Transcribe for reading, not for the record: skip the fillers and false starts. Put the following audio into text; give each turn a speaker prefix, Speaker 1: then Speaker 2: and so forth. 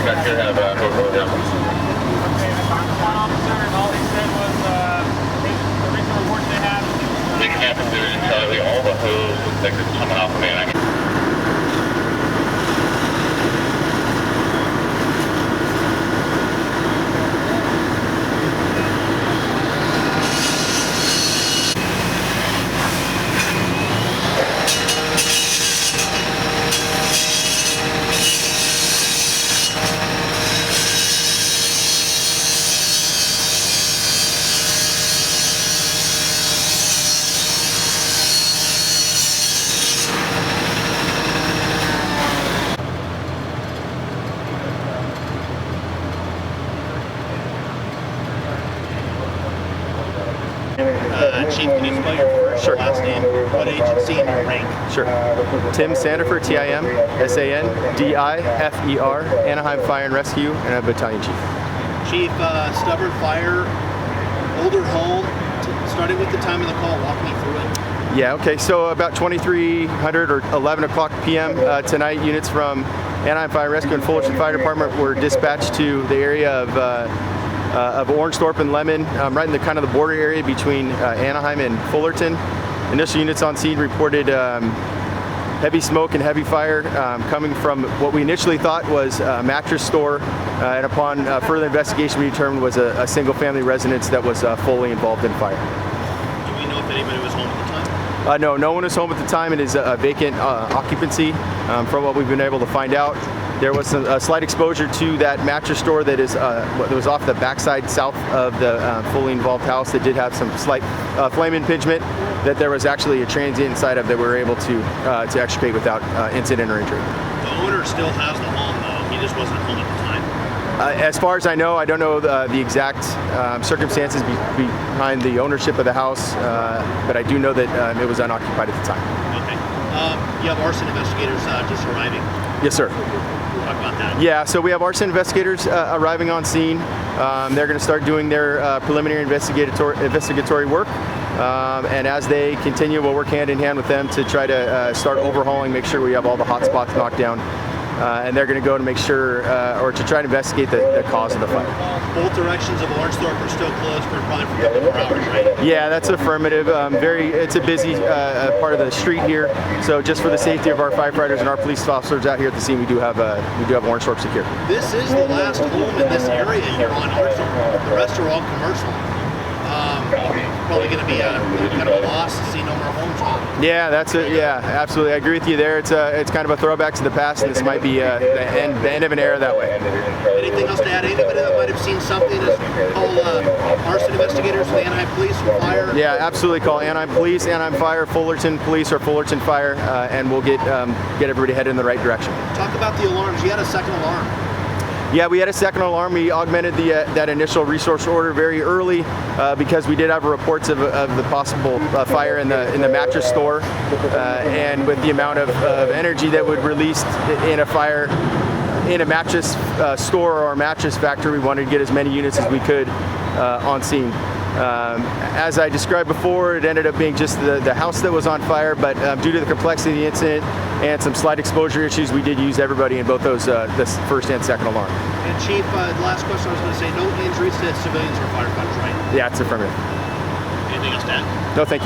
Speaker 1: back here have go down.
Speaker 2: Okay, one officer, and all he said was the recent reports they had.
Speaker 1: They can happen to entirely all the hose looks like it's coming off of Anaheim.
Speaker 3: Chief, can you spell your first and last name, what agency, and your rank?
Speaker 4: Sure. Tim Sandifer, T-I-M-S-A-N-D-I-F-E-R, Anaheim Fire and Rescue, and I'm Battalion Chief.
Speaker 3: Chief, stubborn fire, older home, starting with the time of the call, walk me through it.
Speaker 4: Yeah, okay, so about 2300 or 11 o'clock p.m. Tonight, units from Anaheim Fire and Rescue and Fullerton Fire Department were dispatched to the area of Orangethorpe and Lemon, right in the kind of the border area between Anaheim and Fullerton. Initial units on scene reported heavy smoke and heavy fire coming from what we initially thought was a mattress store, and upon further investigation we determined was a single-family residence that was fully involved in fire.
Speaker 3: Do we know if anybody was home at the time?
Speaker 4: No one was home at the time. It is a vacant occupancy from what we've been able to find out. There was a slight exposure to that mattress store that was off the backside south of the fully involved house that did have some slight flame impingement that there was actually a transient inside of that we were able to extricate without incident or injury.
Speaker 3: The owner still has the home though, he just wasn't home at the time.
Speaker 4: As far as I know, I don't know the exact circumstances behind the ownership of the house, but I do know that it was unoccupied at the time.
Speaker 3: Okay. You have arson investigators just arriving.
Speaker 4: Yes, sir.
Speaker 3: Talk about that.
Speaker 4: Yeah, so we have arson investigators arriving on scene. They're going to start doing their preliminary investigatory work. And as they continue, we'll work hand in hand with them to try to start overhauling, make sure we have all the hot spots knocked down. And they're going to go to make sure, or to try to investigate the cause of the fire.
Speaker 3: Both directions of Orangethorpe are still closed for probably for a couple more hours, right?
Speaker 4: Yeah, that's affirmative. It's a busy part of the street here. So just for the safety of our firefighters and our police officers out here at the scene, we do have Orangethorpe secure.
Speaker 3: This is the last home in this area here on Orangethorpe. The rest are all commercial. Probably going to be kind of a loss to see no more homes on.
Speaker 4: Yeah, that's it. Yeah, absolutely. I agree with you there. It's kind of a throwback to the past, and this might be the end of an era that way.
Speaker 3: Anything else to add? Anybody that might have seen something, just call arson investigators for the Anaheim Police or Fire?
Speaker 4: Yeah, absolutely. Call Anaheim Police, Anaheim Fire, Fullerton Police, or Fullerton Fire, and we'll get everybody headed in the right direction.
Speaker 3: Talk about the alarms. You had a second alarm.
Speaker 4: Yeah, we had a second alarm. We augmented that initial resource order very early because we did have reports of the possible fire in the mattress store, and with the amount of energy that would release in a fire in a mattress store or a mattress factory, we wanted to get as many units as we could on scene. As I described before, it ended up being just the house that was on fire, but due to the complexity of the incident and some slight exposure issues, we did use everybody in both those, this first and second alarm.
Speaker 3: And Chief, the last question I was going to say, no injuries to civilians or firefighters, right?
Speaker 4: Yeah, it's affirmative.
Speaker 3: Anything else to add?
Speaker 4: No, thank you.